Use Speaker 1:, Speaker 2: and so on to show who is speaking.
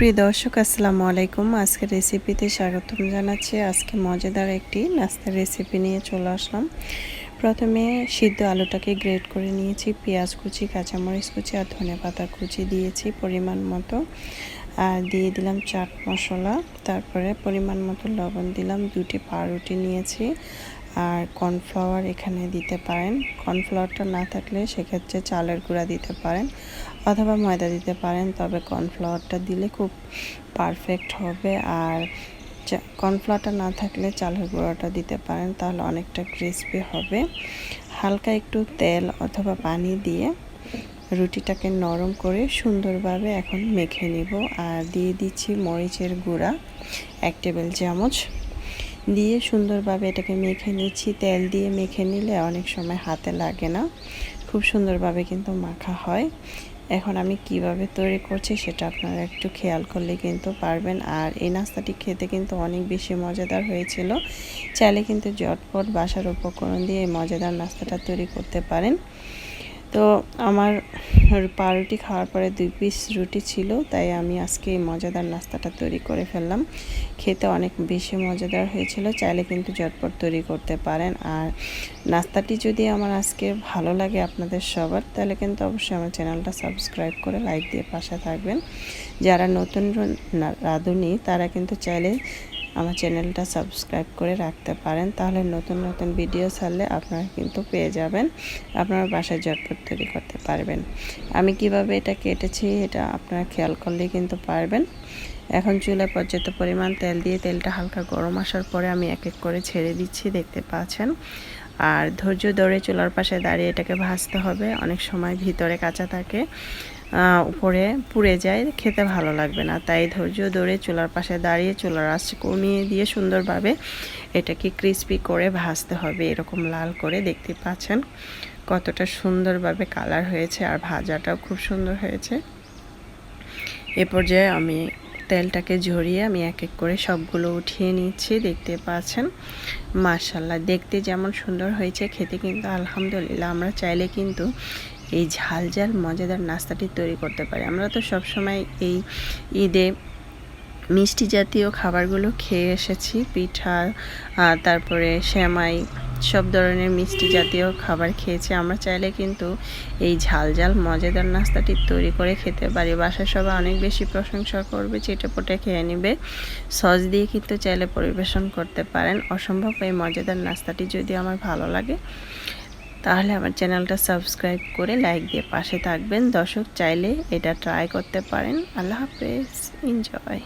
Speaker 1: সুপ্রিয় দর্শক আসসালামু আলাইকুম। আজকের রেসিপিতে স্বাগতম জানাচ্ছি। আজকে মজাদার একটি নাস্তার রেসিপি নিয়ে চলে আসলাম। প্রথমে সিদ্ধ আলুটাকে গ্রেট করে নিয়েছি, পেঁয়াজ কুচি, কাঁচামরিচ কুচি আর ধনেপাতা কুচি দিয়েছি পরিমাণ মতো, আর দিয়ে দিলাম চাট মশলা, তারপরে পরিমাণ মতো লবণ দিলাম। 2টি পাউরুটি নিয়েছি আর কর্নফ্লাওয়ার এখানে দিতে পারেন। কর্নফ্লাওয়ারটা না থাকলে সেক্ষেত্রে চালের গুঁড়া দিতে পারেন অথবা ময়দা দিতে পারেন, তবে কর্নফ্লাওয়ারটা দিলে খুব পারফেক্ট হবে। আর কর্নফ্লাওয়ারটা না থাকলে চালের গুঁড়াটা দিতে পারেন, তাহলে অনেকটা ক্রিস্পি হবে। হালকা একটু তেল অথবা পানি দিয়ে রুটিটাকে নরম করে সুন্দরভাবে এখন মেখে নিব। আর দিয়ে দিচ্ছি মরিচের গুঁড়া 1 টেবিল চামচ দিয়ে সুন্দরভাবে এটাকে মেখে নিচ্ছি। তেল দিয়ে মেখে নিলে অনেক সময় হাতে লাগে না, খুব সুন্দরভাবে কিন্তু মাখা হয়। এখন আমি কিভাবে তৈরি করছি সেটা আপনারা একটু খেয়াল করলে কিন্তু পারবেন। আর এই নাস্তাটি খেতে কিন্তু অনেক বেশি মজাদার হয়েছিল। চাইলে কিন্তু ঝটপট বাসার উপকরণ দিয়ে এই মজাদার নাস্তাটা তৈরি করতে পারেন। তো আমার পাউরুটি খাওয়ার পরে 2 পিস রুটি ছিল, তাই আমি আজকে এই মজাদার নাস্তাটা তৈরি করে ফেললাম। খেতে অনেক বেশি মজাদার হয়েছিল, চাইলে কিন্তু ঝটপট তৈরি করতে পারেন। আর নাস্তাটি যদি আমার আজকে ভালো লাগে আপনাদের সবার, তাহলে কিন্তু অবশ্যই আমার চ্যানেলটা সাবস্ক্রাইব করে লাইক দিয়ে পাশে থাকবেন। যারা নতুন রাঁধুনি তারা কিন্তু চাইলে আমার চ্যানেলটা সাবস্ক্রাইব করে রাখতে পারেন, তাহলে নতুন নতুন ভিডিও ছাড়লে আপনারা কিন্তু পেয়ে যাবেন, আপনারা বাসায় ঝটপট তৈরি করতে পারবেন। আমি কিভাবে এটা কেটেছি এটা আপনারা খেয়াল করলেই কিন্তু পারবেন। এখন চুলায় পর্যাপ্ত পরিমাণ তেল দিয়ে তেলটা হালকা গরম আসার পরে আমি এক এক করে ছেড়ে দিচ্ছি, দেখতে পাচ্ছেন। আর ধৈর্য ধরে চুলার পাশে দাঁড়িয়ে এটাকে ভাজতে হবে। অনেক সময় ভিতরে কাঁচা থাকে, উপরে পুড়ে যায়, খেতে ভালো লাগবে না। তাই ধৈর্য ধরে চুলার পাশে দাঁড়িয়ে চুলার আঁচ কমিয়ে দিয়ে সুন্দরভাবে এটাকে ক্রিস্পি করে ভাজতে হবে। এরকম লাল করে, দেখতে পাচ্ছেন কতটা সুন্দরভাবে কালার হয়েছে, আর ভাজাটাও খুব সুন্দর হয়েছে। এ পর্যায়ে আমি তেলটাকে ঝরিয়ে আমি এক এক করে সবগুলো উঠিয়ে নিচ্ছি, দেখতে পাচ্ছেন। মাশাআল্লাহ, দেখতে যেমন সুন্দর হয়েছে, খেতে কিন্তু আলহামদুলিল্লাহ। আমরা চাইলে কিন্তু এই ঝাল ঝাল মজাদার নাস্তাটি তৈরি করতে পারি। আমরা তো সবসময় এই ঈদে মিষ্টি জাতীয় খাবারগুলো খেয়ে এসেছি, পিঠা, তারপরে সেমাই, সব ধরনের মিষ্টি জাতীয় খাবার খেয়েছি। আমরা চাইলে কিন্তু এই ঝাল ঝাল মজাদার নাস্তাটি তৈরি করে খেতে পারি। বাসায় সবাই অনেক বেশি প্রশংসা করবে, চেটেপুটে খেয়ে নেবে। সস দিয়ে কিন্তু চাইলে পরিবেশন করতে পারেন। অসম্ভব এই মজাদার নাস্তাটি যদি আমার ভালো লাগে, তাহলে আমার চ্যানেলটা সাবস্ক্রাইব করে লাইক দিয়ে পাশে থাকবেন। দর্শক চাইলে এটা ট্রাই করতে পারেন। আল্লাহ হাফেজ, এনজয়।